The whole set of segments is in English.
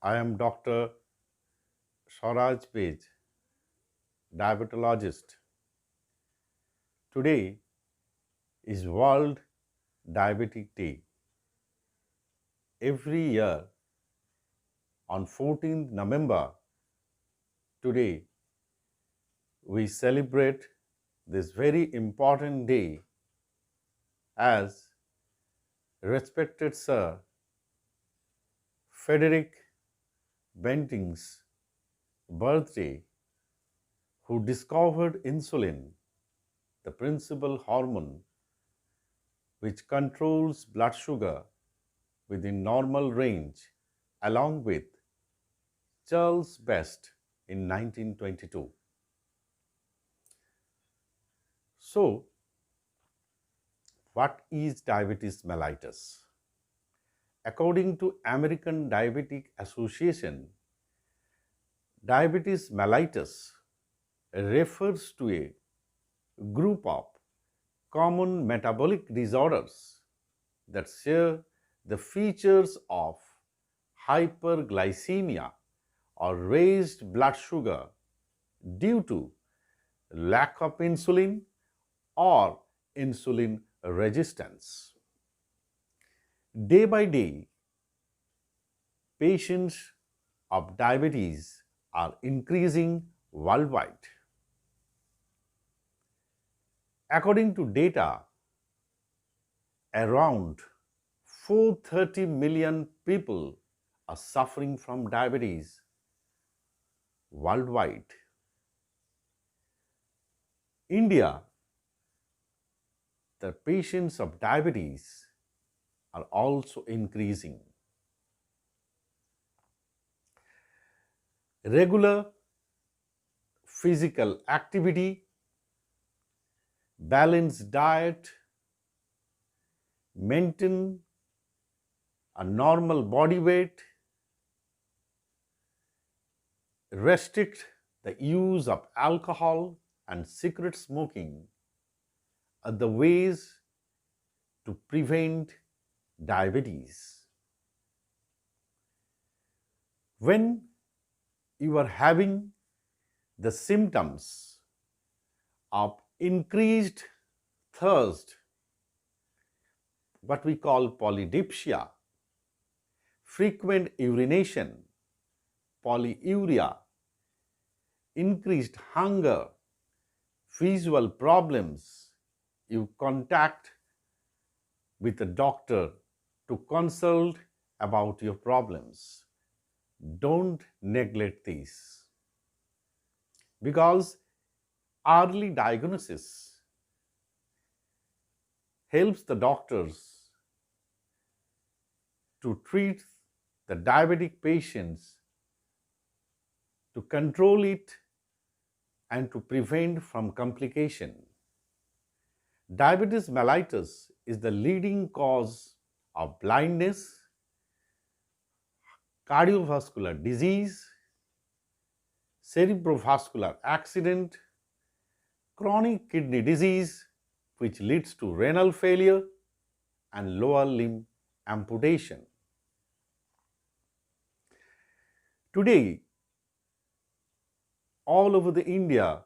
I am Dr. Swaraj Page, diabetologist. Today is World Diabetic Day. Every year on 14th November, today we celebrate this very important day as respected Sir Frederick Banting's birthday, who discovered insulin, the principal hormone which controls blood sugar within normal range, along with Charles Best in 1922. So, what is diabetes mellitus? According to American Diabetic Association, diabetes mellitus refers to a group of common metabolic disorders that share the features of hyperglycemia or raised blood sugar due to lack of insulin or insulin resistance. Day by day, patients of diabetes are increasing worldwide. According to data, around 430 million people are suffering from diabetes worldwide. India, the patients of diabetes are also increasing. Regular physical activity, balanced diet, maintain a normal body weight, restrict the use of alcohol and cigarette smoking are the ways to prevent diabetes. When you are having the symptoms of increased thirst, what we call polydipsia, frequent urination, polyuria, increased hunger, visual problems, you contact with a doctor to consult about your problems. Don't neglect these, because early diagnosis helps the doctors to treat the diabetic patients, to control it and to prevent from complication. Diabetes mellitus is the leading cause of blindness, cardiovascular disease, cerebrovascular accident, chronic kidney disease, which leads to renal failure and lower limb amputation. Today, all over the India,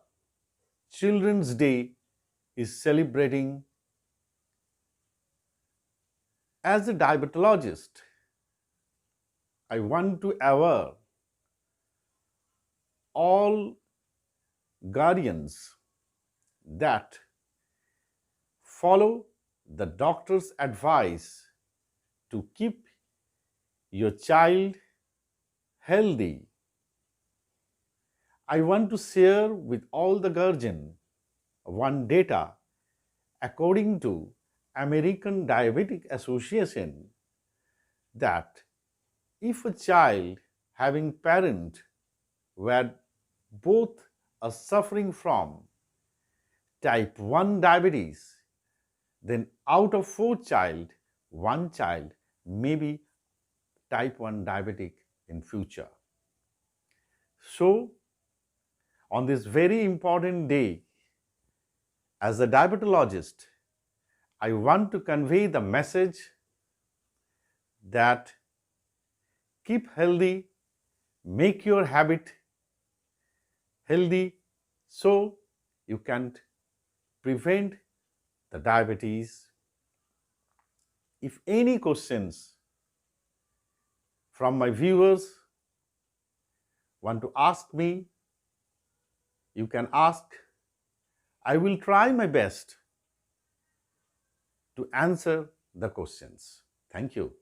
Children's Day is celebrating. As a diabetologist, I want to aware all guardians that follow the doctor's advice to keep your child healthy. I want to share with all the guardian one data according to American Diabetic Association that if a child having parent where both are suffering from type 1 diabetes, then out of 4 child, 1 child may be type 1 diabetic in future. So, on this very important day, as a diabetologist, I want to convey the message that keep healthy, make your habit healthy so you can prevent the diabetes. If any questions from my viewers want to ask me, you can ask. I will try my best to answer the questions. Thank you.